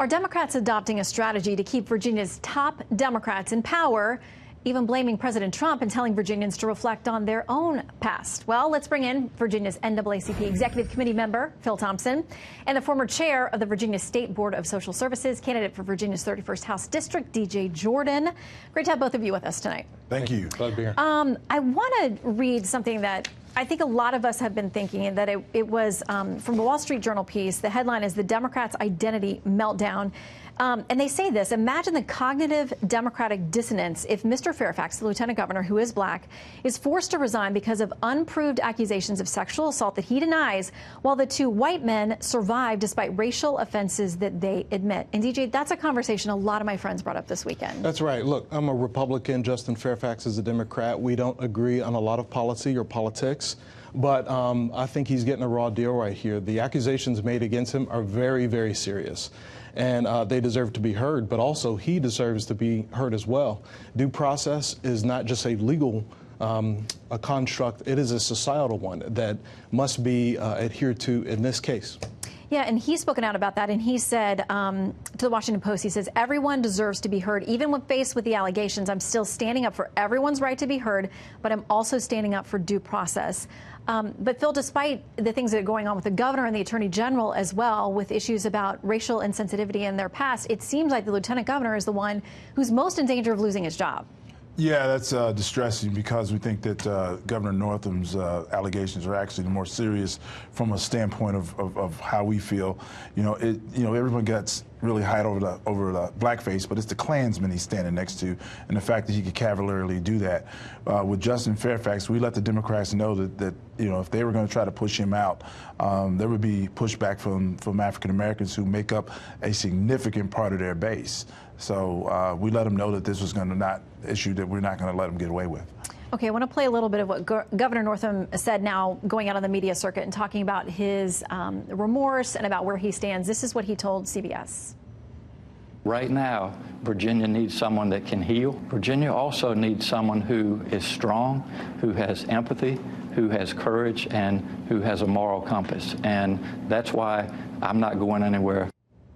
Are Democrats adopting a strategy to keep Virginia's top Democrats in power, even blaming President Trump and telling Virginians to reflect on their own past? Well, let's bring in Virginia's NAACP Executive Committee member, Phil Thompson, and the former chair of the Virginia State Board of Social Services, candidate for Virginia's 31st House District, DJ Jordan. Great to have both of you with us tonight. Thank you. Glad to be here. I want to read something that I think a lot of us have been thinking, and that it was from the Wall Street Journal piece. The headline is "The Democrats' Identity Meltdown." And they say this: imagine the cognitive Democratic dissonance if Mr. Fairfax, the lieutenant governor, who is black, is forced to resign because of unproved accusations of sexual assault that he denies, while the two white men survive despite racial offenses that they admit. And DJ, that's a conversation a lot of my friends brought up this weekend. That's right. Look, I'm a Republican. Justin Fairfax is a Democrat. We don't agree on a lot of policy or politics. But I think he's getting a raw deal right here. The accusations made against him are very, very serious. And they deserve to be heard, but also he deserves to be heard as well. Due process is not just a legal a construct, it is a societal one that must be adhered to in this case. Yeah, and he's spoken out about that, and he said to the Washington Post, he says, everyone deserves to be heard. Even when faced with the allegations, I'm still standing up for everyone's right to be heard, but I'm also standing up for due process. But Phil, despite the things that are going on with the governor and the attorney general as well, with issues about racial insensitivity in their past, it seems like the lieutenant governor is the one who's most in danger of losing his job. Yeah, that's distressing, because we think that Governor Northam's allegations are actually more serious from a standpoint of how we feel. Everyone gets really hyped over the Blackface, but it's the Klansman he's standing next to, and the fact that he could cavalierly do that. With Justin Fairfax, we let the Democrats know that if they were going to try to push him out, there would be pushback from African Americans who make up a significant part of their base. So we let them know that this was going to not issue that we're not going to let them get away with. Okay, I want to play a little bit of what Governor Northam said now, going out on the media circuit and talking about his remorse and about where he stands. This is what he told CBS. Right now, Virginia needs someone that can heal. Virginia also needs someone who is strong, who has empathy, who has courage, and who has a moral compass. And that's why I'm not going anywhere.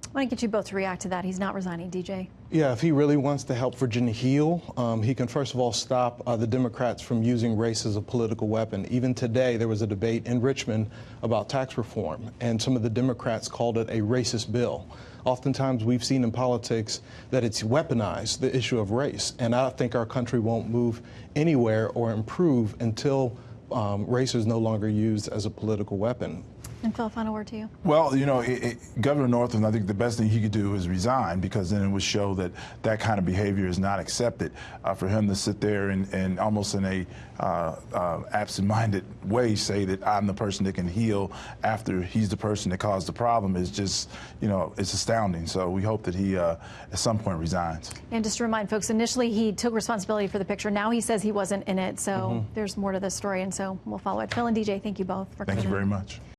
I want to get you both to react to that. He's not resigning, DJ. Yeah, if he really wants to help Virginia heal, he can first of all stop the Democrats from using race as a political weapon. Even today, there was a debate in Richmond about tax reform, and some of the Democrats called it a racist bill. Oftentimes, we've seen in politics that it's weaponized, the issue of race, and I think our country won't move anywhere or improve until race is no longer used as a political weapon. And Phil, final word to you. Well, Governor Northam, I think the best thing he could do is resign, because then it would show that that kind of behavior is not accepted. For him to sit there and almost in a absent-minded way say that I'm the person that can heal after he's the person that caused the problem is just, it's astounding. So we hope that he at some point resigns. And just to remind folks, initially he took responsibility for the picture. Now he says he wasn't in it. So there's more to this story, and so we'll follow it. Phil and DJ, thank you both for coming. Thank you very much.